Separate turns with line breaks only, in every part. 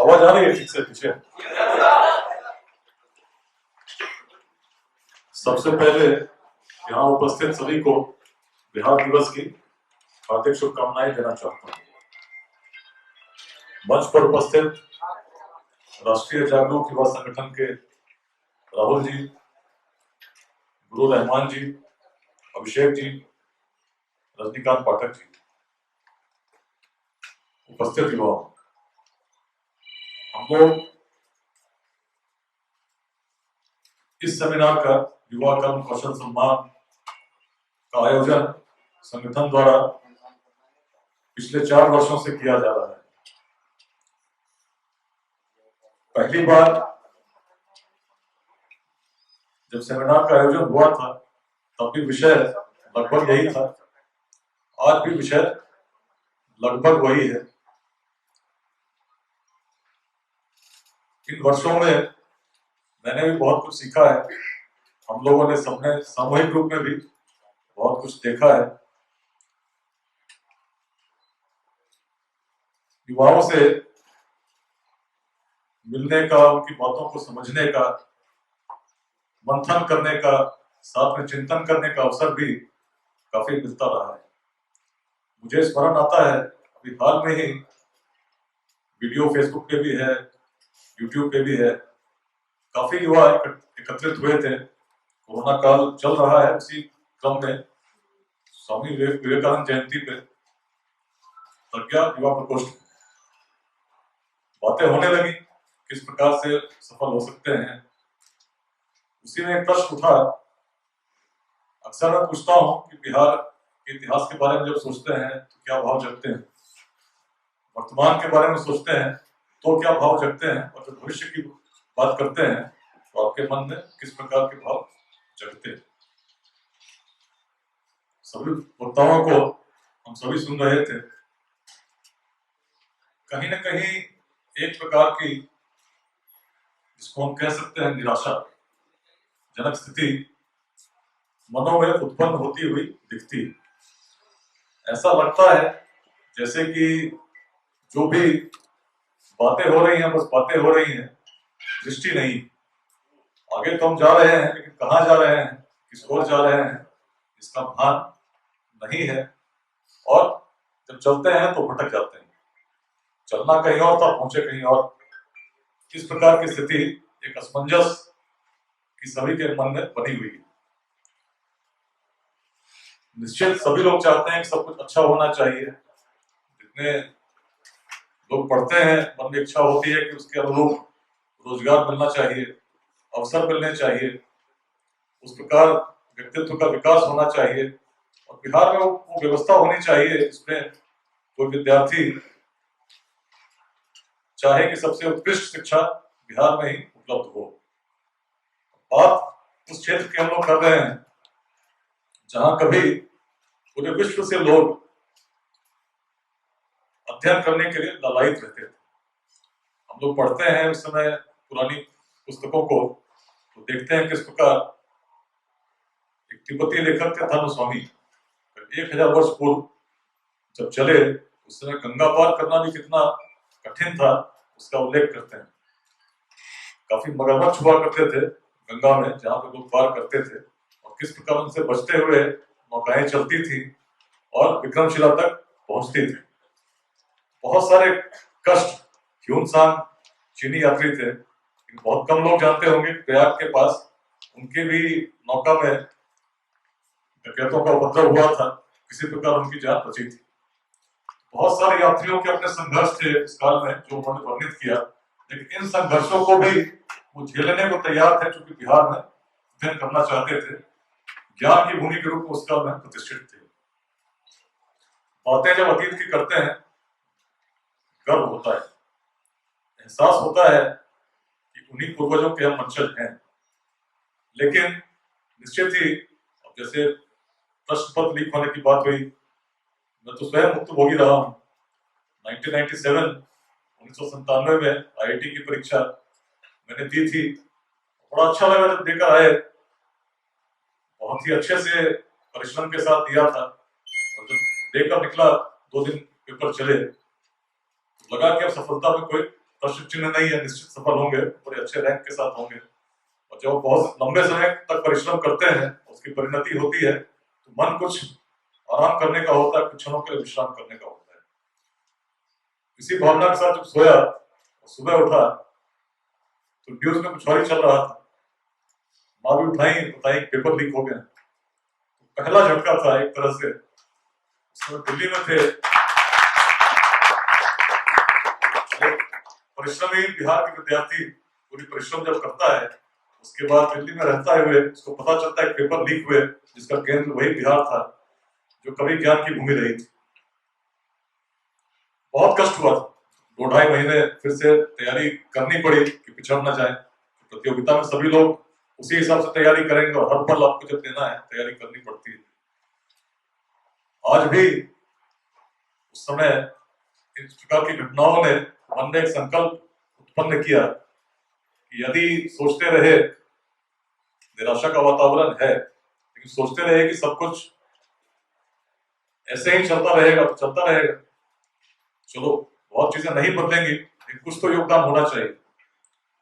आवाज आ रही है ठीक से पीछे? सबसे पहले यहाँ उपस्थित सभी को बिहार दिवस की हार्दिक शुभकामनाएं देना चाहता हूँ। मंच पर उपस्थित राष्ट्रीय जागरूक युवा संगठन के राहुल जी, गुरु रहमान जी, अभिषेक जी, रजनीकांत पाठक जी, उपस्थित युवा, हम लोग इस सेमिनार का युवा कर्म कौशल सम्मान का आयोजन संगठन द्वारा पिछले 4 वर्षों से किया जा रहा है। पहली बार जब सेमिनार का आयोजन हुआ था तब भी विषय लगभग यही था, आज भी विषय लगभग वही है। इन वर्षों में मैंने भी बहुत कुछ सीखा है, हम लोगों ने सबने सामूहिक रूप में भी बहुत कुछ देखा है। युवाओं से मिलने का, उनकी बातों को समझने का, मंथन करने का, साथ में चिंतन करने का अवसर भी काफी मिलता रहा है। मुझे स्मरण आता है अभी हाल में ही वीडियो फेसबुक पे भी है, यूट्यूब पे भी है, काफी युवा एकत्रित हुए थे। कोरोना काल चल रहा है, उसी क्रम में स्वामी विवेकानंद जयंती पे प्रज्ञा युवा प्रकोष्ठ बातें होने लगी किस प्रकार से सफल हो सकते हैं। उसी में एक प्रश्न उठा, अक्सर मैं पूछता हूँ कि बिहार के इतिहास के बारे में जब सोचते हैं तो क्या भाव जगते हैं, वर्तमान के बारे में सोचते हैं तो क्या भाव जगते हैं, और जब भविष्य की बात करते हैं तो आपके मन में किस प्रकार के भाव जगते हैं। सभी वक्ताओं को हम सभी सुन रहे थे, कहीं ना कहीं एक प्रकार की, जिसको हम कह सकते हैं निराशाजनक स्थिति मनों में उत्पन्न होती हुई दिखती है। ऐसा लगता है जैसे कि जो भी बातें हो रही हैं बस बातें हो रही हैं, दृष्टि नहीं। आगे तो हम जा रहे हैं लेकिन कहाँ जा रहे हैं, किस ओर जा रहे हैं, इसका भान नहीं है। और जब चलते हैं तो भटक जाते हैं, चलना कहीं और था, पहुंचे कहीं और। किस प्रकार की स्थिति, एक असमंजस की सभी के मन में बनी हुई है। निश्चित सभी लोग चाहते हैं कि सब कुछ अच्छा होना चाहिए। जितने लोग पढ़ते हैं मन में इच्छा होती है कि उसके अनुरूप रोजगार मिलना चाहिए, अवसर मिलने चाहिए, उस प्रकार व्यक्तित्व का विकास होना चाहिए, और बिहार में वो व्यवस्था होनी चाहिए जिसमें कोई विद्यार्थी चाहे कि सबसे उत्कृष्ट शिक्षा बिहार में ही उपलब्ध हो। बात उस क्षेत्र की हम लोग कर रहे हैं जहां कभी पूरे विश्व से लोग अध्ययन करने के लिए लालायित रहते थे। हम लोग पढ़ते हैं उस समय पुरानी पुस्तकों को तो देखते हैं किस प्रकार एक तिब्बती लेखक थे धर्मस्वामी, 1000 वर्ष पूर्व जब चले उस समय गंगा पार करना भी कितना कठिन था उसका उल्लेख करते हैं। काफी मगरमच्छ हुआ करते थे गंगा में जहां पे लोग पार करते थे, और किस प्रकार उनसे बचते हुए नौकाएं चलती थी और विक्रमशिला तक पहुंचती थी। बहुत सारे कष्ट, ह्यून-सांग चीनी यात्री थे, बहुत कम लोग जानते होंगे कि प्रयाग के पास उनके भी नौका में डकैतों का उपद्रव हुआ था, किसी प्रकार उनकी जान बची थी। बहुत सारे यात्रियों के अपने संघर्ष थे इस काल में जो उन्होंने वर्णित किया, लेकिन इन संघर्षों को भी वो झेलने को तैयार थे क्योंकि बिहार में अध्ययन करना चाहते थे, ज्ञान की भूमि के रूप में उस काल में प्रतिष्ठित थे। बातें जब अतीत की करते हैं गर्व होता है, एहसास होता है कि उन्हीं पूर्वजों के हम वंशज हैं। लेकिन निश्चित ही जैसे प्रश्न पत्र लीक होने की बात हुई, मैं तो स्वयं भुक्तभोगी रहा हूँ। 1997 में IIT की परीक्षा मैंने दी थी, बड़ा अच्छा लगा जब देकर आए, बहुत ही अच्छे से परिश्रम के साथ दिया था, और जब देकर निकला 2 दिन पेपर चले तो लगा कि अब सफलता में कोई प्रश्न चिन्ह नहीं है, निश्चित सफल होंगे, बड़े अच्छे रैंक के साथ होंगे। और जब बहुत लंबे समय तक परिश्रम करते हैं, उसकी परिणति होती है, तो मन कुछ आराम करने का होता है, कुछ क्षणों के लिए विश्राम करने का होता है। इसी भावना के साथ जब सोया और सुबह उठा तो न्यूज में कुछ और ही चल रहा था। माँ भी उठाई, बताई पेपर लीक हो गया। तो पहला झटका था एक तरह से। दिल्ली में थे, परिश्रमी बिहार के विद्यार्थी पूरी परिश्रम जब करता है, उसके बाद दिल्ली में रहता हुए उसको पता चलता है पेपर लीक हुए, जिसका केंद्र वही बिहार था जो कभी ज्ञान की भूमि रही थी। बहुत कष्ट हुआ था। 2-2.5 महीने फिर से तैयारी करनी पड़ी कि पिछड़ न जाए। प्रतियोगिता में सभी लोग उसी हिसाब से तैयारी करेंगे और हर पल आपको जब देना है तैयारी करनी पड़ती है। आज भी उस समय इस प्रकार की घटनाओं ने मन में एक संकल्प उत्पन्न किया कि यदि सोचते रहे, निराशा का वातावरण है, लेकिन सोचते रहे कि सब कुछ ऐसे ही चलता रहेगा तो चलता रहेगा। चलो, बहुत चीजें नहीं बदलेंगी, लेकिन कुछ तो योगदान होना चाहिए।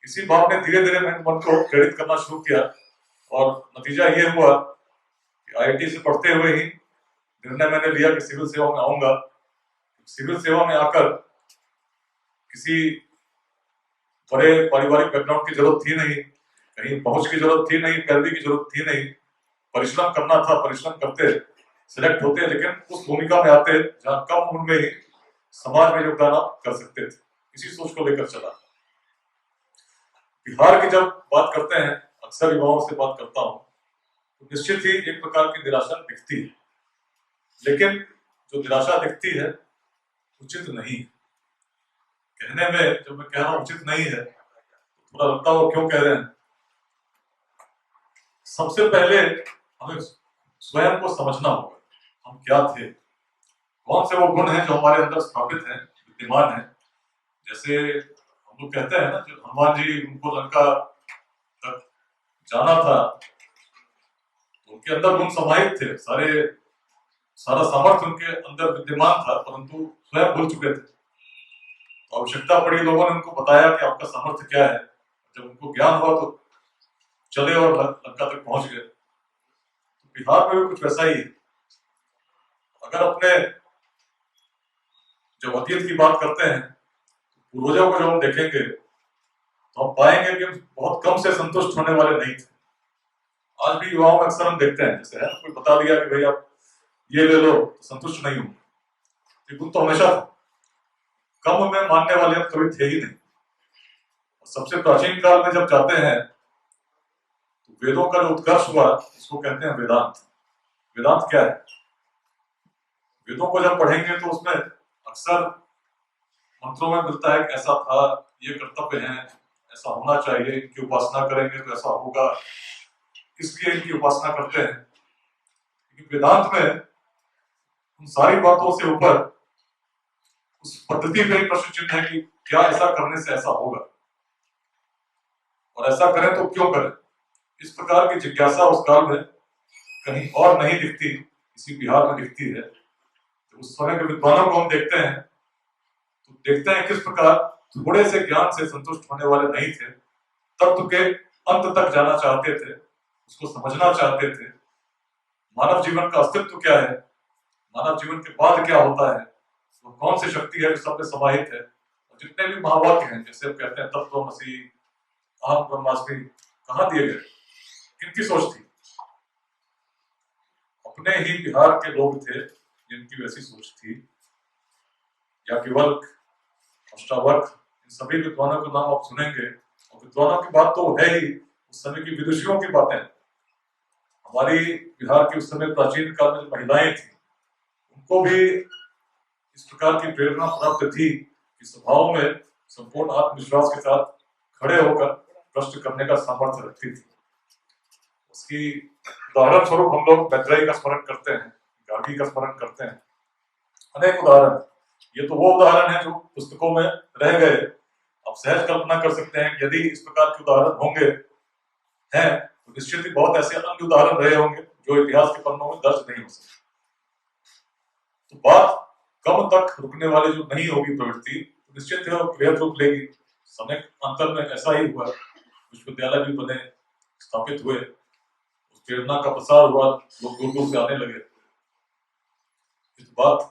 इसी भाव ने धीरे धीरे मैंने मन को प्रेरित करना शुरू किया और नतीजा ये हुआ कि आईआईटी से पढ़ते हुए ही निर्णय मैंने लिया कि सिविल सेवा में आऊंगा। सिविल सेवा में आकर किसी बड़े पारिवारिक बैकग्राउंड की जरूरत थी नहीं, कहीं पहुंच की जरूरत थी नहीं, पैरवी की जरूरत थी नहीं। परिश्रम करना था, परिश्रम करते सिलेक्ट होते, लेकिन उस भूमिका में आते जहां कम उम्र में ही समाज में योगदान आप कर सकते थे। इसी सोच को लेकर चला। बिहार की जब बात करते हैं, अक्सर युवाओं से बात करता हूं, तो निश्चित ही एक प्रकार की निराशा दिखती है, लेकिन जो निराशा दिखती है उचित नहीं है। कहने में जब मैं कह रहा हूं उचित नहीं है, तो थोड़ा लगता हो क्यों कह रहे हैं। सबसे पहले हमें स्वयं को समझना होगा, हम क्या थे, कौन से वो गुण हैं जो हमारे अंदर स्थापित हैं, विद्यमान हैं। जैसे हम लोग कहते हैं ना, जो हनुमान जी उनको लंका तक जाना था, तो उनके अंदर गुण समाहित थे, सारा सामर्थ्य उनके अंदर विद्यमान था, परंतु स्वयं भूल चुके थे। तो आवश्यकता पड़ी, लोगों ने उनको बताया कि आपका सामर्थ्य क्या है। जब उनको ज्ञान हुआ तो चले और लंका तक पहुंच गए। तो बिहार में भी कुछ वैसा ही है। अगर अपने जब अतीत की बात करते हैं, तो पूर्वजों को जब हम देखेंगे तो हम पाएंगे कि हम बहुत कम से संतुष्ट होने वाले नहीं थे। आज भी युवाओं में अक्सर हम देखते हैं, जैसे है कोई बता दिया कि भाई आप ये ले लो तो संतुष्ट नहीं हूं। ये गुण तो हमेशा था, कम में मानने वाले हम कभी थे ही नहीं। सबसे प्राचीन काल में जब जाते हैं तो वेदों का जो उत्कर्ष हुआ उसको कहते हैं वेदांत। वेदांत क्या है? वेदों को जब पढ़ेंगे तो उसमें अक्सर मंत्रों में मिलता है कि ऐसा था, ये कर्तव्य है, ऐसा होना चाहिए, इनकी उपासना करेंगे तो ऐसा होगा, इसलिए इनकी उपासना करते हैं। लेकिन वेदांत में उन सारी बातों से ऊपर उस पद्धति पे प्रश्न चिन्ह है कि क्या ऐसा करने से ऐसा होगा, और ऐसा करें तो क्यों करें। इस प्रकार की जिज्ञासा उस काल में कहीं और नहीं दिखती, इसी बिहार में दिखती है। तो उस समय के विद्वानों को हम देखते हैं तो देखते हैं किस प्रकार थोड़े से ज्ञान से संतुष्ट होने वाले नहीं थे, तत्व के अंत तक जाना चाहते थे, उसको समझना चाहते थे। मानव जीवन का अस्तित्व क्या है, मानव जीवन के बाद क्या होता है, वो कौन सी शक्ति है जो सब में समाहित है। और जितने भी महावाक्य हैं, जैसे हम कहते हैं तत्त्वमसि, अहम ब्रह्मास्मि, कहाँ दिए गए, किनकी सोच थी? अपने ही बिहार के लोग थे जिनकी वैसी सोच थी। याज्ञवल्क्य, अष्टावक्र, इन सभी विद्वानों के नाम आप सुनेंगे, और विद्वानों की बात तो है ही, उस समय की विदुषियों की बातें। हमारी बिहार की उस समय प्राचीन काल में जो महिलाएं थी, उनको भी इस प्रकार की प्रेरणा प्राप्त थी कि सभाओं में संपूर्ण आत्मविश्वास के साथ खड़े होकर प्रश्न करने का सामर्थ्य रखती थी। उसकी उदाहरण स्वरूप हम लोग मैत्रेयी का स्मरण करते हैं, गार्गी का स्मरण करते हैं, अनेक उदाहरण। ये तो वो उदाहरण है जो पुस्तकों में रह गए। आप सहज कल्पना कर सकते हैं कि यदि इस प्रकार के उदाहरण होंगे हैं तो निश्चित ही बहुत ऐसे अन्य उदाहरण रहे होंगे जो इतिहास के पन्नों में दर्ज नहीं हो सकते। तो बात कम तक रुकने वाली जो नहीं होगी प्रवृत्ति, तो निश्चित ही वो वृहद रूप लेगी। समय अंतर में ऐसा ही हुआ, विश्वविद्यालय भी बने, स्थापित हुए, उस प्रेरणा का प्रसार हुआ, लोग दूर दूर से आने लगे। इस बात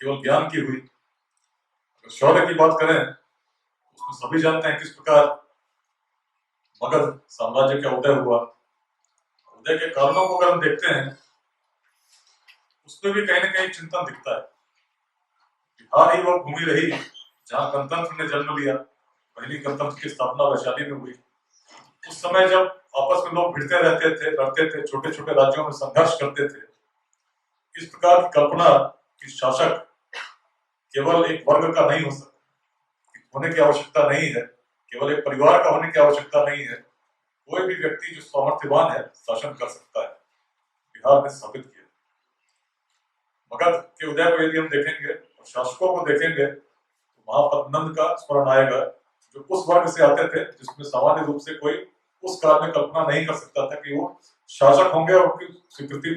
केवल ज्ञान की हुई। अगर शौर्य की बात करें, उसमें सभी जानते हैं किस प्रकार मगध साम्राज्य का उदय हुआ। उदय के कारणों को अगर हम देखते हैं, उसमें भी कहीं ना कहीं चिंतन दिखता है। बिहार ही वह भूमि रही जहां गणतंत्र ने जन्म लिया। पहली गणतंत्र की स्थापना वैशाली में हुई। उस समय जब आपस में लोग भिड़ते रहते थे, लड़ते थे, छोटे छोटे राज्यों में संघर्ष करते थे, इस प्रकार की कल्पना कि शासक केवल एक वर्ग का नहीं हो सकता, होने की आवश्यकता नहीं है, केवल एक परिवार का होने की आवश्यकता नहीं है, कोई भी व्यक्ति जो सामर्थ्यवान है शासन कर सकता है। बिहार ने स्थापित किया। मगध के उदय को यदि हम देखेंगे और शासकों को देखेंगे तो महापद्मनंद का स्मरण आएगा, जो उस वर्ग से आते थे जिसमें सामान्य रूप से कोई उस काल में कल्पना नहीं कर सकता था कि वो शासक होंगे और उनकी स्वीकृति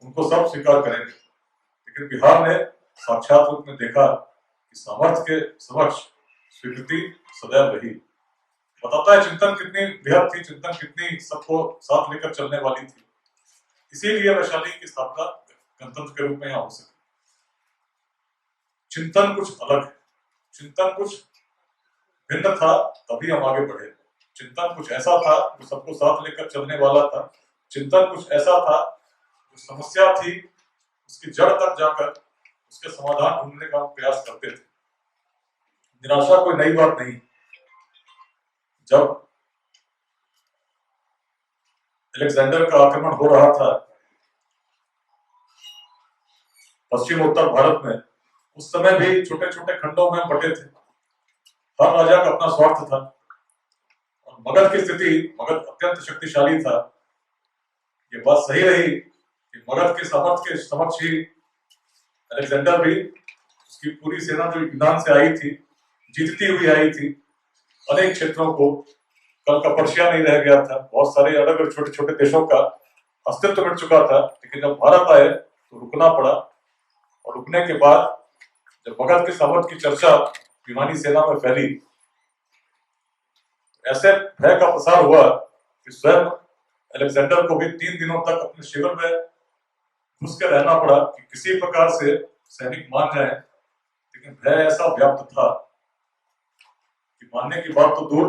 उनको सब स्वीकार करेंगे। लेकिन बिहार ने साक्षात रूप में देखा कि सामर्थ्य के समक्ष स्वीकृति सदैव रही। बताता है चिंतन कितनी बृहद थी, चिंतन कितनी सबको साथ लेकर चलने वाली थी। इसीलिए वैशाली की स्थापना गणतंत्र के रूप में यहाँ हो सकी। चिंतन कुछ अलग है, चिंतन कुछ भिन्न था, तभी हम आगे बढ़े। चिंतन कुछ ऐसा था जो सबको साथ लेकर चलने वाला था। चिंतन कुछ ऐसा था जो समस्या थी उसकी जड़ तक जाकर उसके समाधान ढूंढने का प्रयास करते थे। निराशा कोई नई बात नहीं। जब अलेक्जेंडर का आक्रमण हो रहा था पश्चिम उत्तर भारत में, उस समय भी छोटे छोटे खंडों में बटे थे। हर राजा का अपना स्वार्थ था और मगध की स्थिति, मगध अत्यंत शक्तिशाली था। ये बात सही रही कि मगध के सामर्थ्य के समक्ष ही अलेक्जेंडर भी, उसकी पूरी सेना जो यूनान से आई थी, जीतती हुई आई थी, अनेक क्षेत्रों को, कल का पर्शिया नहीं रह गया था, बहुत सारे अलग अलग छोटे छोटे देशों का अस्तित्व मिट चुका था। लेकिन जब भारत आए तो रुकना पड़ा, और रुकने के बाद जब मगध के सामर्थ्य की चर्चा यूनानी सेना में फैली, ऐसे भय का प्रसार हुआ कि स्वयं अलेक्जेंडर को भी 3 दिनों तक अपने शिविर में घुस के रहना पड़ा कि किसी प्रकार से सैनिक मान जाए। लेकिन भय ऐसा व्याप्त था कि मानने की बात तो दूर,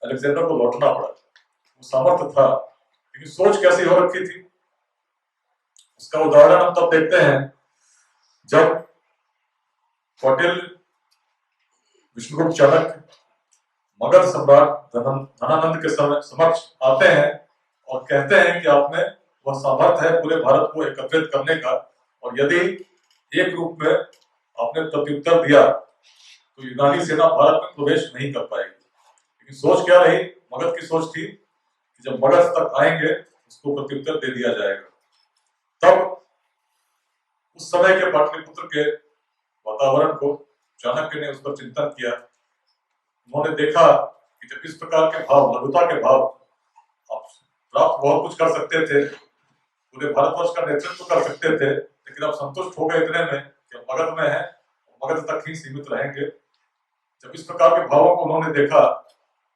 अलेक्जेंडर को लौटना पड़ा। वो सामर्थ्य था, लेकिन सोच कैसी हो रखी थी उसका उदाहरण हम तब देखते हैं जब कौटिल्य, विष्णुगुप्त चाणक्य मगध सम्राट धनानंद के समक्ष आते हैं और कहते हैं कि आप में वह सामर्थ्य है पूरे भारत को एकत्रित करने का, और यदि एक रूप में आपने प्रत्युत्तर दिया तो यूनानी सेना भारत में प्रवेश नहीं कर पाएगी। लेकिन सोच क्या रही? मगध की सोच थी कि जब मगध तक आएंगे उसको प्रत्युत्तर दे दिया जाएगा। तब उस समय के पाटलिपुत्र के वातावरण को चाणक्य ने उस पर चिंतन किया। उन्होंने देखा कि जब इस प्रकार के भाव, लघुता के भाव, आप प्राप्त बहुत कुछ कर सकते थे, पूरे भारतवर्ष का नेतृत्व कर सकते थे, लेकिन आप संतुष्ट हो गए इतने में कि मगध में है, मगध तक ही सीमित रहेंगे। जब इस प्रकार के भावों को उन्होंने देखा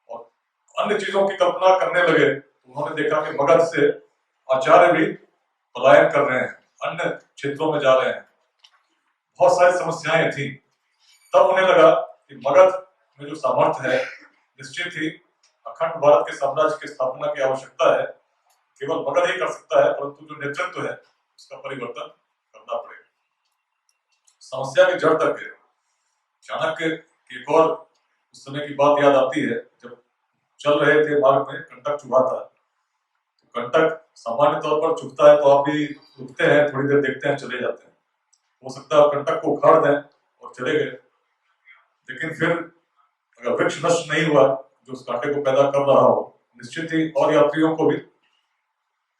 और अन्य चीजों की कल्पना करने लगे, तो उन्होंने देखा कि मगध से आचार्य भी पलायन कर रहे हैं, अन्य क्षेत्रों में जा रहे हैं, बहुत सारी समस्याएं थी। तब उन्हें लगा कि मगध में जो सामर्थ्य है, निश्चित ही अखंड भारत के साम्राज्य की स्थापना की आवश्यकता है। केवल मगध ही कर सकता है, परंतु जो नेतृत्व है उसका परिवर्तन करना पड़ेगा। समस्या की जड़ तक है। चाणक्य की एक और उस समय की बात याद आती है, जब चल रहे थे मार्ग में, कंटक चुभा था। तो कंटक सामान्य तौर पर चुभता है तो आप भी रुकते हैं, थोड़ी देर देखते हैं, चले जाते हैं। हो सकता है आप कंटक को उखाड़ दें और चले गए, लेकिन फिर अगर वृक्ष नष्ट नहीं हुआ जो उस कांटे को पैदा कर रहा हो, निश्चित ही और यात्रियों को भी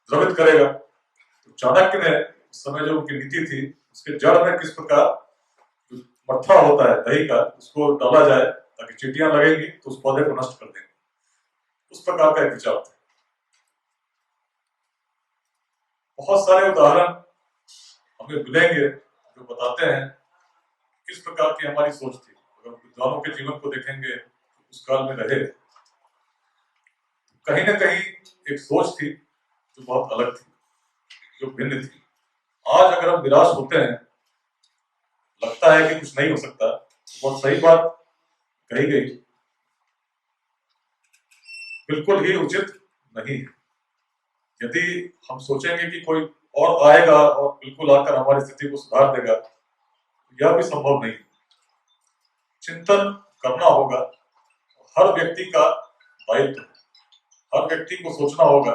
द्रवित करेगा। तो चाणक्य ने उस समय जो उनकी नीति थी, उसके जड़ में किस प्रकार जो मट्ठा होता है दही का, उसको डाला जाए ताकि चींटियां लगेंगी तो उस पौधे को नष्ट कर देंगे, उस प्रकार का एक विचार था। बहुत सारे उदाहरण हमें मिलेंगे जो बताते हैं किस प्रकार की हमारी सोच थी। अगर विद्वानों के जीवन को देखेंगे तो उस काल में रहे, कहीं ना कहीं एक सोच थी जो बहुत अलग थी, जो भिन्न थी। आज अगर हम निराश होते हैं, लगता है कि कुछ नहीं हो सकता, तो बहुत सही बात कही गई, बिल्कुल ही उचित नहीं है। यदि हम सोचेंगे कि कोई और आएगा और बिल्कुल आकर हमारी स्थिति को सुधार देगा, तो यह भी संभव नहीं। चिंतन करना होगा, हर व्यक्ति का दायित्व है, हर व्यक्ति को सोचना होगा,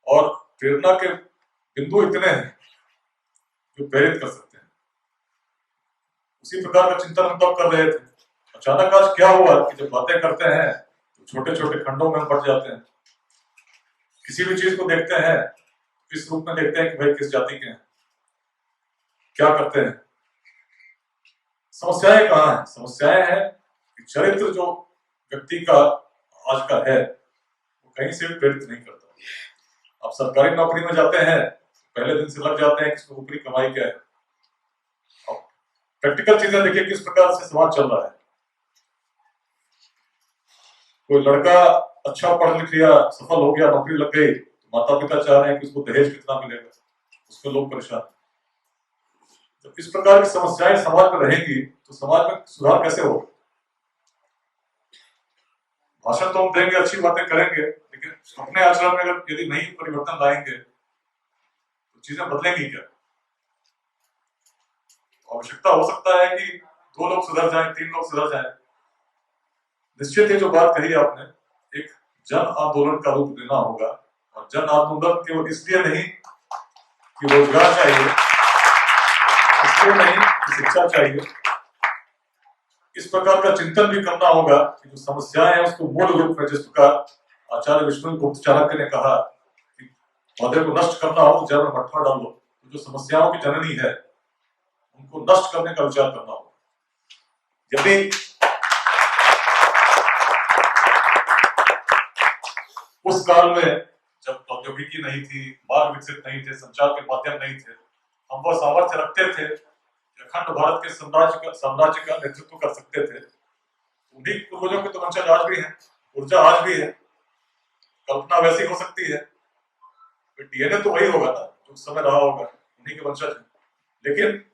और प्रेरणा के बिंदु इतने हैं जो प्रेरित कर सकते हैं। उसी प्रकार का चिंतन हम तब कर रहे थे। अचानक आज क्या हुआ कि जब बातें करते हैं तो छोटे छोटे खंडों में हम पड़ जाते हैं। किसी भी चीज को देखते हैं इस रूप में देखते हैं कि भाई किस जाति के हैं, क्या करते हैं। समस्याएं कहाँ हैं? समस्याएं हैं कि चरित्र जो व्यक्ति का आज का है वो कहीं से भी प्रेरित नहीं करता। आप सरकारी नौकरी में जाते हैं, पहले दिन से लग जाते हैं कि इसमें ऊपरी कमाई क्या है। प्रैक्टिकल चीजें देखिए किस प्रकार से समाज चल रहा है। कोई लड़का अच्छा पढ़ लिख लिया, सफल हो गया, नौकरी लग गई, तो माता पिता चाह रहे हैं कि उसको दहेज कितना मिलेगा, उसमें लोग परेशान। जब इस प्रकार की समस्याएं समाज में रहेंगी तो समाज में सुधार कैसे होगा? भाषण तो हम देंगे, अच्छी बातें करेंगे, लेकिन अपने आचरण में अगर यदि नहीं परिवर्तन लाएंगे तो चीजें बदलेंगी क्या? आवश्यकता हो सकता है कि 2 लोग सुधर जाएं, 3 लोग सुधर जाएं। निश्चित ही जो बात कही आपने, एक जन आंदोलन का रूप देना होगा, और जन आंदोलन केवल इसलिए नहीं कि रोजगार चाहिए, इसलिए नहीं कि शिक्षा चाहिए, इस प्रकार का चिंतन भी करना होगा कि जो समस्याएं हैं उसको मूल रूप में, जिस प्रकार आचार्य विष्णुगुप्त चाणक्य ने कहा कि पौधे को नष्ट करना हो तो जड़ में मट्ठा डाल लो, तो जो समस्याओं की जननी है उनको नष्ट करने का विचार करना होगा। यदि उस काल में जब प्रौद्योगिकी नहीं थी, मार्ग विकसित नहीं थे, संचार के माध्यम नहीं थे, हम वह सामर्थ्य रखते थे अखंड भारत के साम्राज्य का नेतृत्व कर सकते थे, उन्हीं पूर्वजों के तो वंशज आज भी हैं, ऊर्जा आज भी है, कल्पना वैसी हो सकती है, डीएनए तो वही होगा ना जो उस समय रहा होगा, उन्हीं के वंशज हैं। लेकिन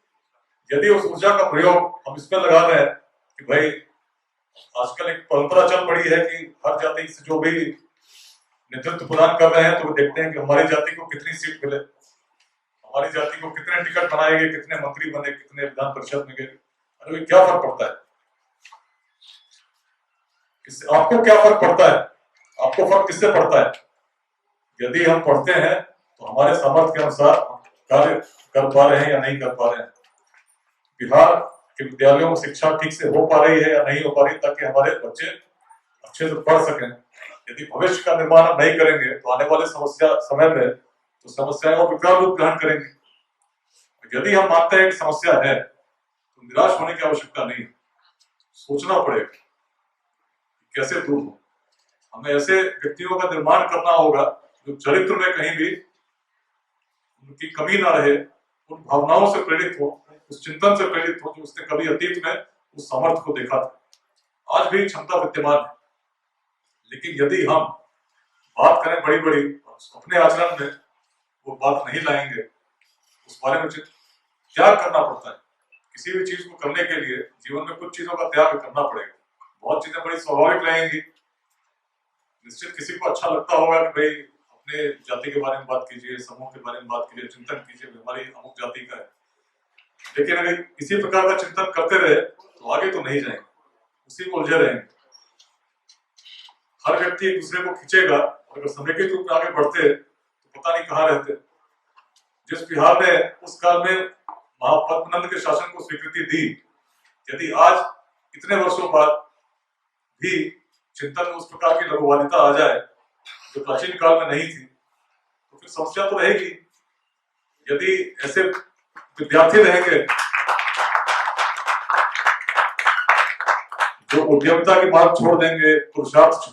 यदि उस ऊर्जा का प्रयोग हम इसमें लगा रहे हैं कि भाई आजकल एक परंपरा चल पड़ी है कि हर जाति से जो भी नेतृत्व प्रदान कर रहे हैं तो वो देखते हैं कि हमारी जाति को कितनी सीट मिले, हमारी जाति को कितने टिकट बनाए गए, कितने मंत्री बने, कितने विधान परिषद में गए। अरे क्या फर्क पड़ता है इससे? आपको क्या फर्क पड़ता है? आपको फर्क किससे पड़ता है? यदि हम पढ़ते हैं तो हमारे सामर्थ्य के अनुसार कार्य कर पा रहे हैं या नहीं कर पा रहे हैं, बिहार के विद्यालयों में शिक्षा ठीक से हो पा रही है या नहीं हो पा रही, ताकि हमारे बच्चे अच्छे से पढ़ सकें। यदि भविष्य का निर्माण हम नहीं करेंगे तो आने वाले समय में तो समस्याएं और विकराल रूप ग्रहण करेंगे। यदि हम मानते हैं कि समस्या है तो निराश होने की आवश्यकता नहीं, सोचना पड़ेगा कैसे दूर हो। हमें ऐसे व्यक्तियों का निर्माण करना होगा जो चरित्र में कहीं भी उनकी कमी ना रहे, उन भावनाओं से प्रेरित हो, उस चिंतन से प्रेरित हो जो उसने कभी अतीत में उस सामर्थ्य को देखा था। आज भी क्षमता विद्यमान है, लेकिन यदि हम बात करें बड़ी बड़ी, अपने आचरण में वो बात नहीं लाएंगे, उस बारे में क्या करना पड़ता है। किसी भी चीज को करने के लिए जीवन में कुछ चीजों का त्याग करना पड़ेगा। बहुत चीजें बड़ी स्वाभाविक लगेंगी, निश्चित किसी को अच्छा लगता होगा कि भाई अपने जाति के बारे में बात कीजिए, समूह के बारे में बात कीजिए, चिंतन कीजिए, हमारी अमुक जाति का है। लेकिन अगर इसी प्रकार का चिंतन करते रहे तो आगे तो नहीं जाएंगे, उसी में उलझे रहेंगे। हर व्यक्ति एक दूसरे को खींचेगा, और अगर समेकित रूप में आगे बढ़ते तो पता नहीं कहाँ रहते। जिस बिहार ने उस काल में महापद्मनंद के शासन को स्वीकृति दी, यदि आज इतने वर्षों बाद भी चिंतन में उस प्रकार की लघुवादिता आ जाए जो प्राचीन काल में नहीं थी, तो फिर समस्या तो रहेगी। यदि ऐसे विद्यार्थी रहेंगे जो उद्यमिता की बात छोड़ देंगे, पुरुषार्थ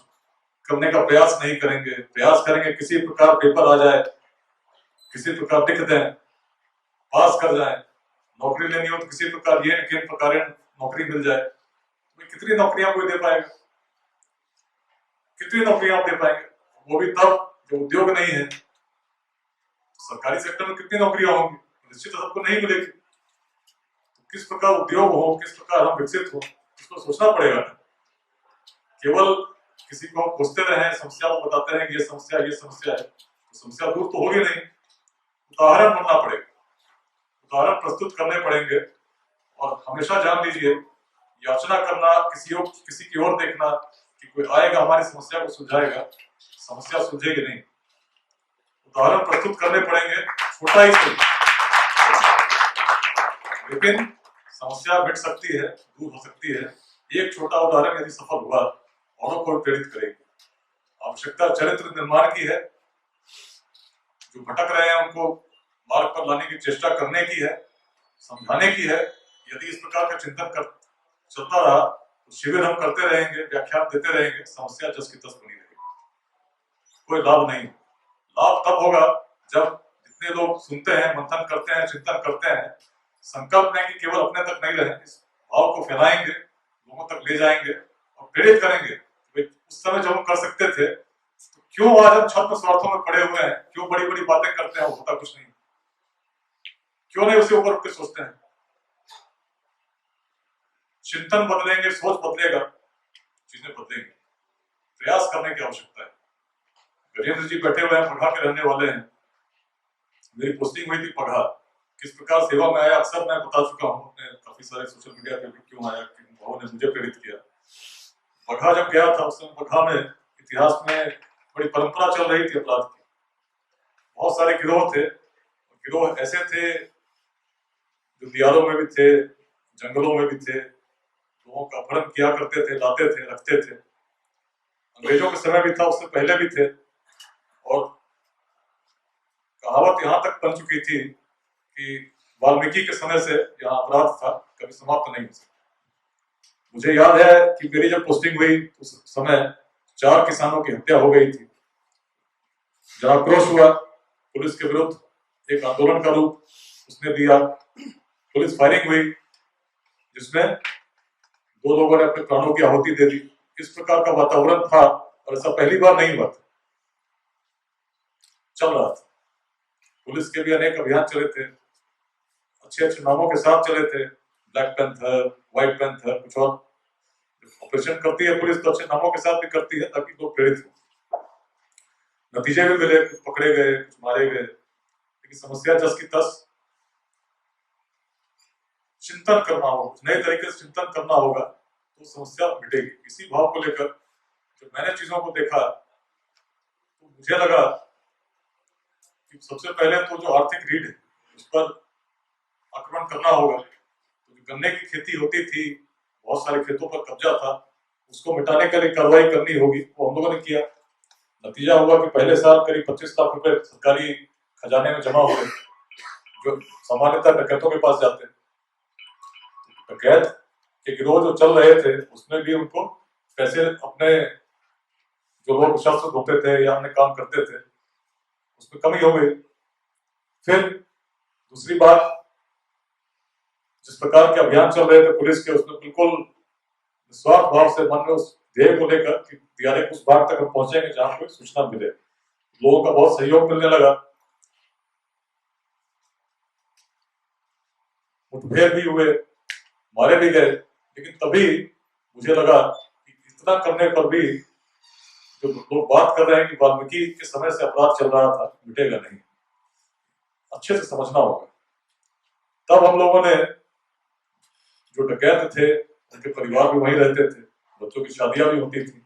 करने का प्रयास नहीं करेंगे, प्रयास करेंगे किसी प्रकार पेपर आ जाए, किसी प्रकार लिख दें, पास कर जाए, नौकरी लेनी हो तो किसी प्रकार ये प्रकार नौकरी मिल जाए, कितनी नौकरियां कोई दे पाएगा? कितनी नौकरियां आप दे पाएंगे? वो भी तब जब उद्योग नहीं है। सरकारी सेक्टर में कितनी नौकरियां होंगी? निश्चित सबको नहीं मिलेगी। तो किस प्रकार उद्योग हो, किस प्रकार हम विकसित हो, इसको सोचना पड़ेगा। केवल किसी को हम पूछते रहे, समस्या को बताते रहे कि ये समस्या है, तो समस्या दूर तो होगी नहीं। उदाहरण बनना पड़ेगा, उदाहरण प्रस्तुत करने पड़ेंगे। और हमेशा जान लीजिए, याचना करना, किसी की ओर देखना कि कोई आएगा हमारी समस्या को सुलझाएगा, समस्या सुलझेगी नहीं। उदाहरण प्रस्तुत करने पड़ेंगे, छोटा ही सही, लेकिन समस्या मिट सकती है, दूर हो सकती है। एक छोटा उदाहरण यदि सफल हुआ, औरों को प्रेरित करेगी। आवश्यकता चरित्र निर्माण की है। जो भटक रहे हैं उनको मार्ग पर लाने की चेष्टा करने की है, समझाने की है। यदि इस प्रकार का चिंतन चलता रहा तो शिविर हम करते रहेंगे, व्याख्यान देते रहेंगे, समस्या जस की तस बनी रहेगी, कोई लाभ नहीं। लाभ तब होगा जब जितने लोग सुनते हैं, मंथन करते हैं, चिंतन करते हैं, संकल्प है कि केवल अपने तक नहीं रहे, इस भाव को फैलाएंगे, लोगों तक ले जाएंगे और प्रेरित करेंगे। उस समय जब हम कर सकते थे, तो क्यों आज हम छद्म स्वार्थों में पड़े हुए हैं? क्यों बड़ी बड़ी बातें करते हैं, होता कुछ नहीं? क्यों नहीं उसके ऊपर कुछ सोचते हैं? चिंतन बदलेंगे, सोच बदलेगा, चीजें बदलेंगी। प्रयास करने की आवश्यकता है। गजेंद्र जी बैठे हुए हैं, पगहा के रहने वाले हैं। मेरी पोस्टिंग हुई थी पगहा, किस प्रकार सेवा में आया अक्सर मैं बता चुका हूँ अपने काफी सारे सोशल मीडिया पे भी, क्यों आया, किन भावों ने मुझे प्रेरित किया। पगहा जब गया था, उस समय पगहा में इतिहास में बड़ी परंपरा चल रही थी अपराध की। बहुत सारे गिरोह थे, गिरोह ऐसे थे जो दियारों में भी थे, जंगलों में भी थे, लोगों का अपहरण किया करते थे, लाते थे, रखते थे। अंग्रेजों के समय भी था, उससे पहले भी थे। और कहावत यहाँ तक बन चुकी थी कि वाल्मीकि के समय से यहाँ अपराध था, कभी समाप्त नहीं हो सकता। मुझे याद है कि मेरी जब पोस्टिंग हुई उस समय 4 किसानों की हत्या हो गई थी। जब आक्रोश हुआ पुलिस के विरुद्ध, एक आंदोलन का रूप उसने दिया, पुलिस फायरिंग हुई, जिसमें 2 लोगों ने अपने प्राणों की आहुति दे दी। इस प्रकार का वातावरण था और ऐसा पहली बार नहीं हुआ था, चल रहा था। पुलिस के भी अनेक अभियान चले थे, अच्छे अच्छे नामों के साथ चले थे, ब्लैक पैंथर, व्हाइट पैंथर, कुछ और। ऑपरेशन करती है पुलिस तो अच्छे नामों के साथ भी करती है ताकि लोग प्रेरित हो। नतीजे भी मिले, कुछ पकड़े गए, कुछ मारे गए, लेकिन समस्या जस की तस। चिंतन करना होगा, नए तरीके से चिंतन करना होगा तो समस्या मिटेगी। इसी भाव को लेकर जब मैंने चीजों को देखा तो मुझे लगा कि सबसे पहले तो जो आर्थिक रीढ़ है उस पर आक्रमण करना होगा। तो जो गन्ने की खेती होती थी, बहुत सारे खेतों पर कब्जा था, उसको मिटाने के लिए कार्रवाई करनी होगी। वो हम लोगों ने किया। नतीजा हुआ कि पहले साल करीब 25 लाख रुपए सरकारी खजाने में जमा हुए, जो सामान्यतः डकैतों के पास जाते हैं। डकैत के गिरोह जो चल रहे थे उसमें भी उनको पैसे, अपने जो लोग शस्त्र ढोते थे या अन्य काम करते थे, उसमें कमी हो गई। फिर दूसरी बात, जिस प्रकार के अभियान चल रहे थे पुलिस के, उसमें बिल्कुल निस्वार्थ भाव से मन में उस ध्येय को लेकर कि दियारे उस भाग तक हम पहुंचेंगे जहां कोई सूचना मिले। लोगों का बहुत सहयोग मिलने लगा, मुठभेड़ भी हुए, मारे भी गए। लेकिन तभी मुझे लगा कि इतना करने पर भी जो लोग बात कर रहे हैं कि वाल्मीकि के समय से अपराध चल रहा था, मिटेगा नहीं, अच्छे से समझना होगा। तब हम लोगों ने, जो डकैत थे उनके परिवार भी वहीं रहते थे, बच्चों की शादियां भी होती थी,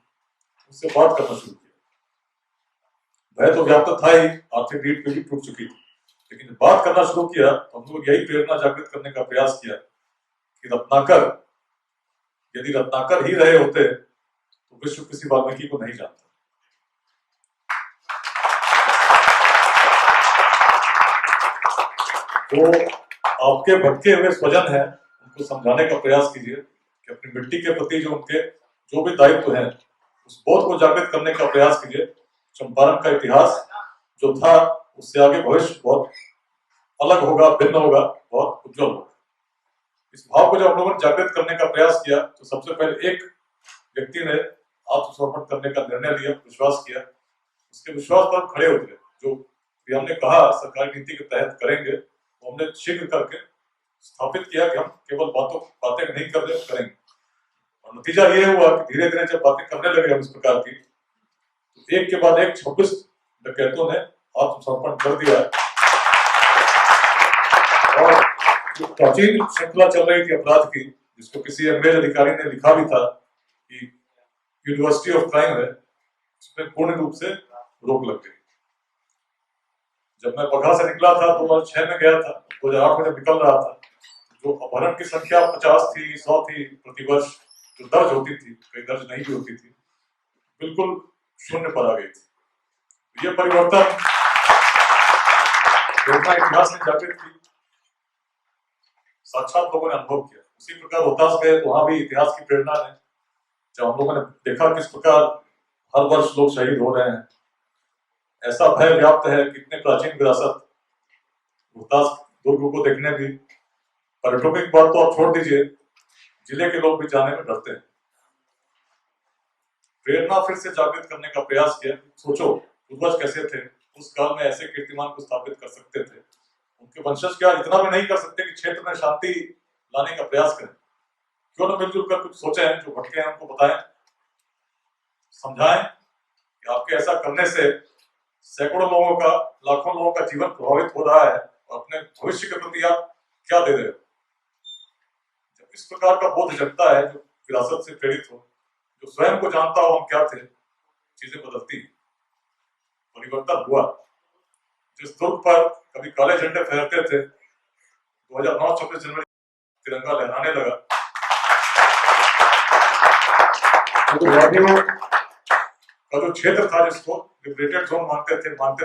उससे बात करना शुरू किया। भय तो व्याप्त था ही, आर्थिक रीढ़ भी टूट चुकी थी, लेकिन बात करना शुरू किया तो हम लोग यही प्रेरणा जागृत करने का प्रयास किया कि रत्नाकर, यदि रत्नाकर ही रहे होते तो विश्व किसी वाल्मीकि को नहीं जानता। तो आपके भटके हुए स्वजन हैं, उनको समझाने का प्रयास कीजिए कि अपनी मिट्टी के प्रति जो उनके जो भी दायित्व है, उस बोध को जागृत करने का प्रयास कीजिए। चंपारण का इतिहास जो था उससे आगे भविष्य बहुत अलग होगा, भिन्न होगा, बहुत उज्जवल होगा। इस भाव को जब हम लोगों ने जागृत करने का प्रयास किया तो सबसे पहले एक व्यक्ति ने आत्मसमर्पण करने का निर्णय लिया, विश्वास किया। उसके विश्वास पर हम खड़े उतरे। जो भी हमने कहा सरकारी नीति के तहत करेंगे, वो हमने शीघ्र करके स्थापित किया कि हम केवल बातें नहीं कर रहे, करेंगे। और नतीजा ये हुआ कि धीरे धीरे जब बातें करने लगे हम इस प्रकार की, तो एक के बाद एक 26 डकैतों ने आत्मसमर्पण कर दिया। और जो प्राचीन श्रृंखला चल रही थी अपराध की, जिसको किसी अंग्रेज अधिकारी ने लिखा भी था कि यूनिवर्सिटी ऑफ क्राइम है, उसमें पूर्ण रूप से रोक लग गई। जब मैं बगहा से निकला था 2006 में गया था, 2008 में जब निकल रहा था, जो अपहरण की संख्या 50 थी, 100 थी प्रतिवर्ष जो दर्ज होती थी, कई दर्ज नहीं भी होती थी, बिल्कुल शून्य पर आ गई थी। ये परिवर्तन इतिहास ने जागृत की, साक्षात लोगों ने अनुभव किया। उसी प्रकार रोहतास गए तो वहां भी इतिहास की प्रेरणा ने, जब हम लोगों ने देखा किस प्रकार हर वर्ष लोग शहीद हो रहे हैं, ऐसा भय व्याप्त है, कितने प्राचीन विरासत रोहतास दुर्ग को देखने भी, पर्यटकों की बात तो आप छोड़ दीजिए, जिले के लोग भी जाने में डरते हैं। प्रेरणा फिर से जागृत करने का प्रयास किया। सोचो पूर्वज कैसे थे, उस काल में ऐसे कीर्तिमान को स्थापित कर सकते थे। उनके वंशज क्या इतना भी नहीं कर सकते कि क्षेत्र में शांति लाने का प्रयास करें? क्यों न मिलजुल कर कुछ सोचें, जो भटके हैं उनको बताएं, समझाएं कि आपके ऐसा करने से सैकड़ों लोगों का, लाखों लोगों का जीवन प्रभावित हो रहा है, और अपने भविष्य के प्रति आप क्या दे रहे हो। जब इस प्रकार का बोध जगता है, जो विरासत से प्रेरित हो, जो स्वयं को जानता हो हम क्या थे, चीजें बदलती हैं। परिवर्तन हुआ। जिस दुर्ग पर कभी काले झंडे फहरते थे, 2009 26 जनवरी तिरंगा लहराने लगा। उग्रवादियों का जो क्षेत्र था, जिसको लिबरेटेड जोन मानते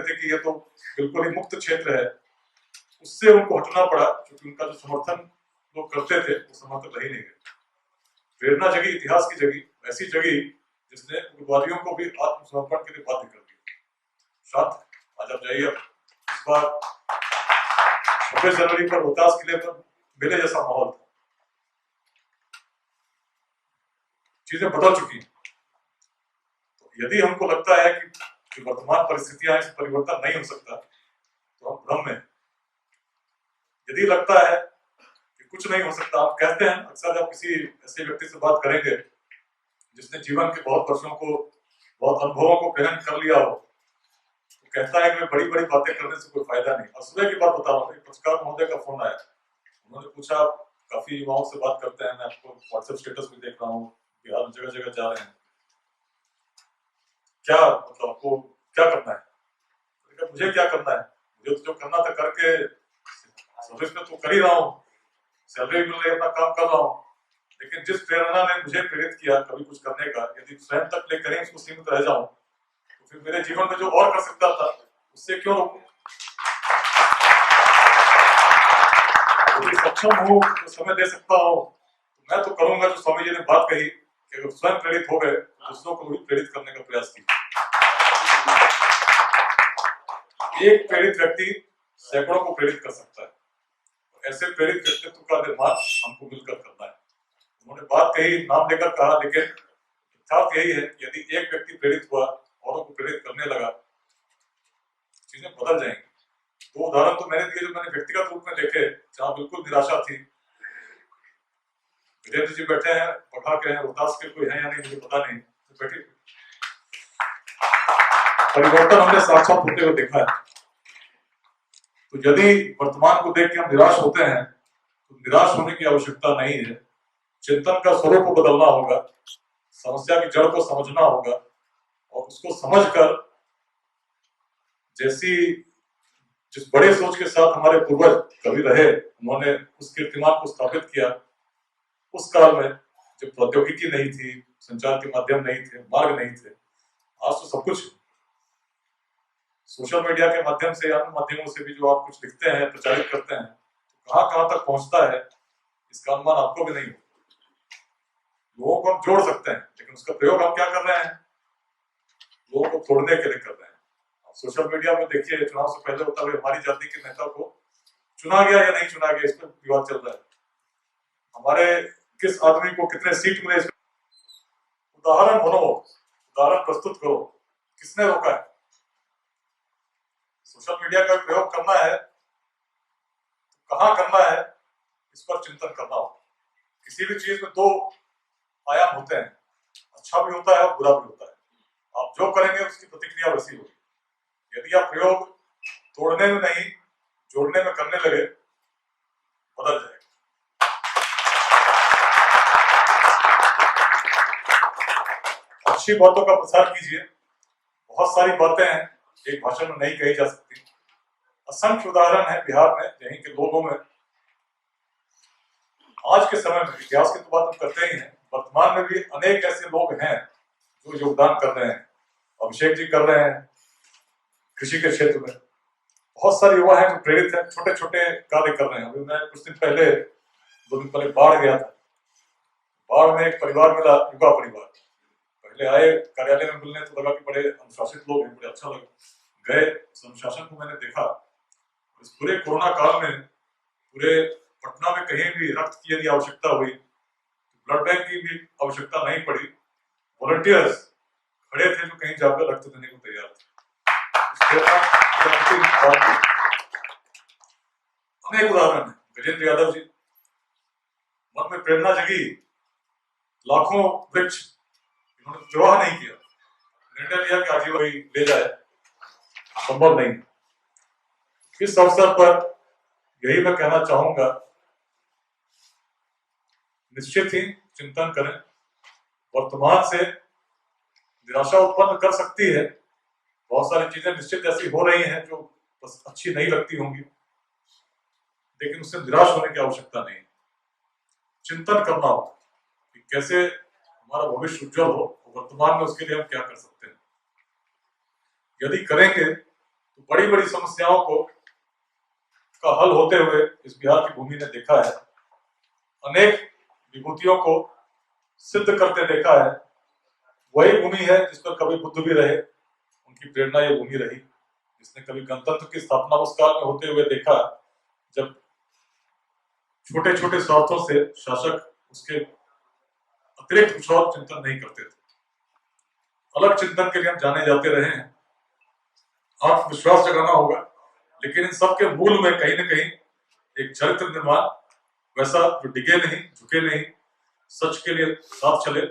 थे कि ये तो बिल्कुल ही मुक्त क्षेत्र है, उससे उनको हटना पड़ा, क्योंकि उनका जो समर्थन लोग करते थे वो समर्थन रह ही नहीं गए। प्रेरणा जगी, इतिहास की जगी, ऐसी जगी जिसने उग्रवादियों को भी आत्मसमर्पण के लिए बाध्य कर दिया। शांत आज आप जाइए, इस बार 26 जनवरी पर रोहतास किले पर मेले जैसा माहौल था। चीजें बदल चुकी हैं। तो यदि हमको लगता है कि वर्तमान परिस्थितियां, इस परिवर्तन नहीं हो सकता, तो हम भ्रम में। यदि लगता है कि कुछ नहीं हो सकता, आप कहते हैं अक्सर जब किसी ऐसे व्यक्ति से बात करेंगे जिसने जीवन के बहुत वर्षों को, बहुत अनुभवों को ग्रहण कर लिया हो, तो कहता है कि बड़ी बड़ी बातें करने से कोई फायदा नहीं। और सुबह की बात बता रहा हूँ, एक पत्रकार महोदय का फोन आया, उन्होंने पूछा, काफी युवाओं से बात करते हैं, मैं आपको व्हाट्सएप स्टेटस भी देख रहा हूँ, बिहार में जगह जगह जा रहे हैं, क्या मतलब आपको क्या करना है? मुझे क्या करना है, मुझे तो जो करना था करके सर्विस में तो कर ही रहा हूँ, सैलरी मिल रही है, अपना काम कर रहा हूँ। लेकिन जिस प्रेरणा ने मुझे प्रेरित किया कभी कुछ करने का, यदि स्वयं तक लेकर ही उसको सीमित रह जाऊं, तो फिर मेरे जीवन में जो और कर सकता था उससे क्यों रोकूं? यदि सक्षम हूं, तो समय दे सकता हूं, तो मैं तो करूंगा जो स्वामी जी ने बात कही कि अगर स्वयं प्रेरित हो गए तो दूसरों को भी प्रेरित करने का प्रयास कीजिए। एक प्रेरित व्यक्ति सैकड़ों को प्रेरित कर सकता है। ऐसे प्रेरित व्यक्तित्व का निर्माण हमको मिलकर करना है। उन्होंने बात कही, नाम लेकर कहा, लेकिन यथार्थ यही है कि यदि एक व्यक्ति प्रेरित हुआ, औरों को प्रेरित करने लगा, चीजें बदल जाएंगी। दो उदाहरण तो मैंने दिए जो मैंने व्यक्तिगत रूप में देखे, जहां बिल्कुल निराशा थी। वीरेंद्र जी बैठे हैं, पढ़ा के हैं, रोहतास के कोई है या नहीं मुझे पता नहीं, तो बैठे। परिवर्तन हमने साक्षात होते हुए देखा है। तो यदि वर्तमान को देख के हम निराश होते हैं, तो निराश होने की आवश्यकता नहीं है। चिंतन का स्वरूप को बदलना होगा, समस्या की जड़ को समझना होगा, और उसको समझकर जिस बड़े सोच के साथ हमारे पूर्वज कभी रहे, उन्होंने उस कीर्तिमान को स्थापित किया। उस काल में जब प्रौद्योगिकी नहीं थी, संचार के माध्यम नहीं थे, मार्ग नहीं थे, आज तो सब कुछ सोशल मीडिया के माध्यम से, अन्य माध्यमों से भी जो आप कुछ लिखते हैं, प्रचारित करते हैं, तो कहां कहां तक पहुंचता है इसका अनुमान आपको भी नहीं हो। लोगों को हम जोड़ सकते हैं, लेकिन उसका प्रयोग हम क्या कर रहे हैं? लोगों को तोड़ने के लिए कर रहे हैं। आप सोशल मीडिया में देखिए, चुनाव से पहले होता हुआ हमारी जाति के नेता को चुना गया या नहीं चुना गया, इस पर विवाद चल रहा है। हमारे किस आदमी को कितने सीट मिले, उदाहरण बनो, उदाहरण प्रस्तुत करो। किसने रोका है? सोशल मीडिया का प्रयोग करना है, कहाँ करना है, इस पर चिंतन करना हो। किसी भी चीज में दो आयाम होते हैं, अच्छा भी होता है और बुरा भी होता है। आप जो करेंगे उसकी प्रतिक्रिया वैसी होगी। यदि आप प्रयोग तोड़ने में नहीं, जोड़ने में करने लगे, बदल जाएगा। अच्छी बातों का प्रसार कीजिए। बहुत सारी बातें हैं एक भाषण में नहीं कही जा सकती। असंख्य उदाहरण है बिहार में, यहीं के लोगों में। आज के समय में इतिहास की तो बात हम करते ही हैं, वर्तमान में भी अनेक ऐसे लोग हैं जो योगदान कर रहे हैं। अभिषेक जी कर रहे हैं कृषि के क्षेत्र में। बहुत सारे युवा हैं जो प्रेरित हैं, छोटे छोटे कार्य कर रहे हैं। अभी मैं कुछ दिन पहले, 2 दिन पहले बाढ़ गया था। बाढ़ में एक परिवार मिला, युवा परिवार। पहले आए कार्यालय में मिलने तो लगा कि बड़े अनुशासित लोग हैं, बड़े अच्छा लगा। गए, उस अनुशासन को मैंने देखा। इस पूरे कोरोना काल में पूरे पटना में कहीं भी रक्त की यदि आवश्यकता हुई, ब्लड बैंक की भी आवश्यकता नहीं पड़ी। वॉलंटियर्स खड़े थे जो कहीं जाकर रक्त देने को तैयार थे। अनेक उदाहरण है। गजेंद्र यादव जी, मन में प्रेरणा जगी, लाखों वृक्ष, इन्होंने विवाह नहीं किया, निर्णय लिया कि आजीवन ले जाए, संभव नहीं। इस अवसर पर यही मैं कहना चाहूंगा, निश्चित ही चिंतन करें। वर्तमान से निराशा उत्पन्न कर सकती है, बहुत सारी चीजें निश्चित ऐसी हो रही हैं जो बस अच्छी नहीं लगती होंगी, लेकिन उससे निराश होने की आवश्यकता नहीं। चिंतन करना हो कि कैसे हमारा भविष्य उज्जवल हो, वर्तमान में उसके लिए हम क्या कर सकते हैं। यदि करेंगे तो बड़ी बड़ी समस्याओं को का हल होते हुए इस बिहार की भूमि ने देखा है। अनेक विभूतियों को सिद्ध करते देखा है। वही भूमि है जिस पर कभी बुद्ध भी रहे, उनकी प्रेरणा ये भूमि रही। जिसने कभी गणतंत्र की स्थापना उस काल में होते हुए देखा जब छोटे छोटे स्वार्थों से शासक उसके अतिरिक्त कुछ और चिंतन नहीं करते थे। अलग चिंतन के लिए हम जाने जाते रहे हैं। आत्मविश्वास जगाना होगा, लेकिन इन सब के मूल में कहीं ना कहीं एक चरित्र निर्माण, वैसा जो डिगे नहीं, झुके नहीं, सच के लिए साथ चले,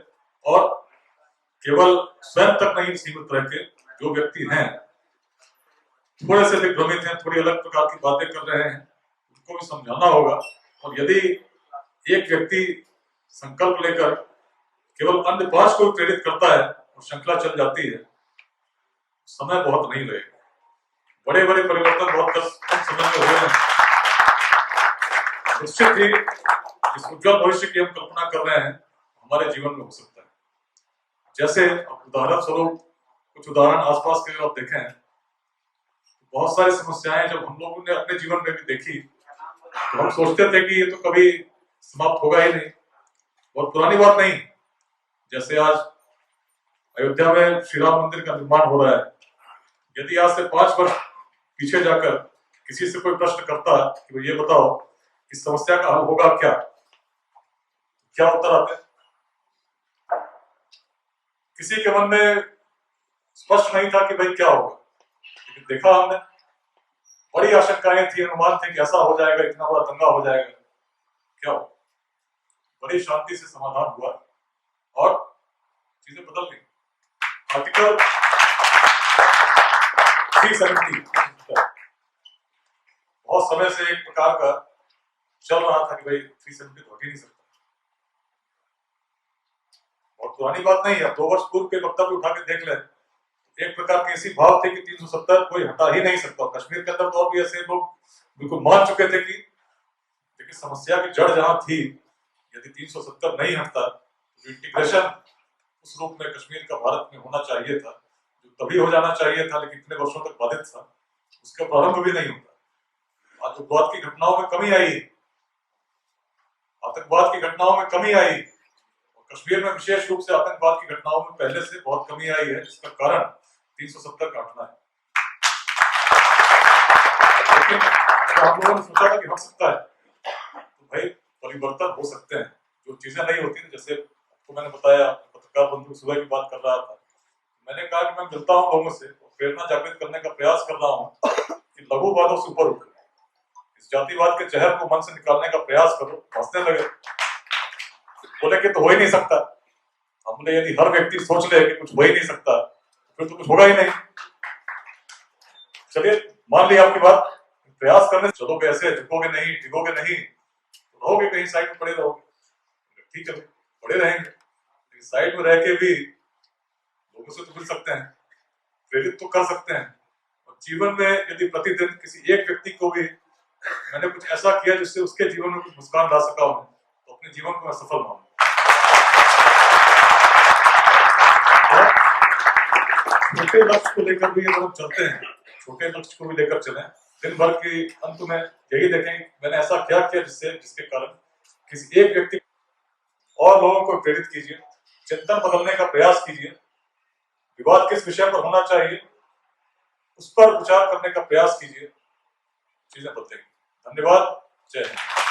और केवल स्वयं तक नहीं सीमित रह के जो व्यक्ति हैं, थोड़े से भी भ्रमित हैं, थोड़ी अलग प्रकार की बातें कर रहे हैं, उनको भी समझाना होगा। और यदि एक व्यक्ति संकल्प लेकर केवल अन्य 5 को प्रेरित करता है और श्रृंखला चल जाती है, समय बहुत नहीं लगेगा। बड़े बड़े परिवर्तन बहुत कम समय में हुए हैं। निश्चित ही जिस उज्जवल भविष्य की हम कल्पना कर रहे हैं हमारे जीवन में हो सकता है। जैसे उदाहरण स्वरूप कुछ उदाहरण आसपास के आप देखें, तो बहुत सारी समस्याएं जब हम लोगों ने अपने जीवन में भी देखी तो हम सोचते थे कि ये तो कभी समाप्त होगा ही नहीं, बहुत पुरानी बात नहीं। जैसे आज अयोध्या में श्री राम मंदिर का निर्माण हो रहा है। यदि आज से 5 वर्ष पीछे जाकर किसी से कोई प्रश्न करता कि वो ये बताओ इस समस्या का हल होगा क्या, क्या उत्तर आते? किसी के मन में स्पष्ट नहीं था कि भाई क्या होगा, लेकिन देखा हमने, बड़ी आशंकाएं थी, अनुमान थे कि ऐसा हो जाएगा, इतना बड़ा दंगा हो जाएगा, क्या हो? बड़ी शांति से समाधान हुआ और चीजें बदल गई। आर्टिकल 370 बहुत समय से एक प्रकार का चल रहा था कि भाई 370 तो हट ही नहीं सकता। बहुत पुरानी बात नहीं है, 2 वर्ष पूर्व के वक्तव्य उठा के देख ले, एक प्रकार के ऐसी भाव थे कि 370 कोई हटा ही नहीं सकता। कश्मीर के अंदर तो और भी ऐसे लोग बिल्कुल मान चुके थे कि लेकिन समस्या की जड़ जहां थी, यदि 370 नहीं हटता तो इंटीग्रेशन उस रूप में कश्मीर का भारत में होना चाहिए था, जो तभी हो जाना चाहिए था, लेकिन इतने वर्षों तक बाधित था, उसका प्रारंभ भी नहीं होता। आतंकवाद की घटनाओं में कमी आई, आतंकवाद की घटनाओं में कमी आई, और कश्मीर में विशेष रूप से आतंकवाद की घटनाओं में पहले से बहुत कमी आई है, जिसका कारण 370 काटना है। लेकिन तो आप लोगों ने सोचा था कि हट सकता है, तो भाई परिवर्तन हो सकते हैं। जो चीजें नहीं होती, जैसे आपको मैंने बताया, पत्रकार बंधु सुबह की बात कर रहा था, मैंने कहा कि मैं मिलता हूँ लोगों से, प्रेरणा जागृत करने का प्रयास कर रहा हूँ कि लघुवादों से ऊपर उठो, इस जातिवाद के जहर को मन से निकालने का प्रयास करो। हंसने लगे, बोले कि तो हो ही नहीं सकता। हमने यदि हर व्यक्ति सोच ले कि कुछ हो ही नहीं सकता, तो फिर तो कुछ होगा ही नहीं। चलिए मान ली आपकी बात, प्रयास करने चलोगे, ऐसे झुकोगे नहीं, टिकोगे नहीं, तो रहोगे कहीं साइड में पड़े रहोगे। ठीक है, पड़े रहेंगे, लेकिन साइड में रह के भी लोगों से तो मिल सकते हैं, प्रेरित तो कर सकते हैं। और जीवन में यदि प्रतिदिन किसी एक व्यक्ति को भी मैंने कुछ ऐसा किया जिससे उसके जीवन में कुछ मुस्कान ला सका हूं, तो अपने जीवन को मैं सफल मानूं। छोटे लक्ष्य को लेकर भी अगर हम चलते हैं, छोटे लक्ष्य को भी लेकर चलें, दिन भर के अंत में यही देखें मैंने ऐसा क्या किया जिसके कारण किसी एक व्यक्ति और लोगों को प्रेरित कीजिए, चिंतन बदलने का प्रयास कीजिए, विवाद किस विषय पर होना चाहिए उस पर विचार करने का प्रयास कीजिए, चीजें बदलेंगी। धन्यवाद, जय हिंद।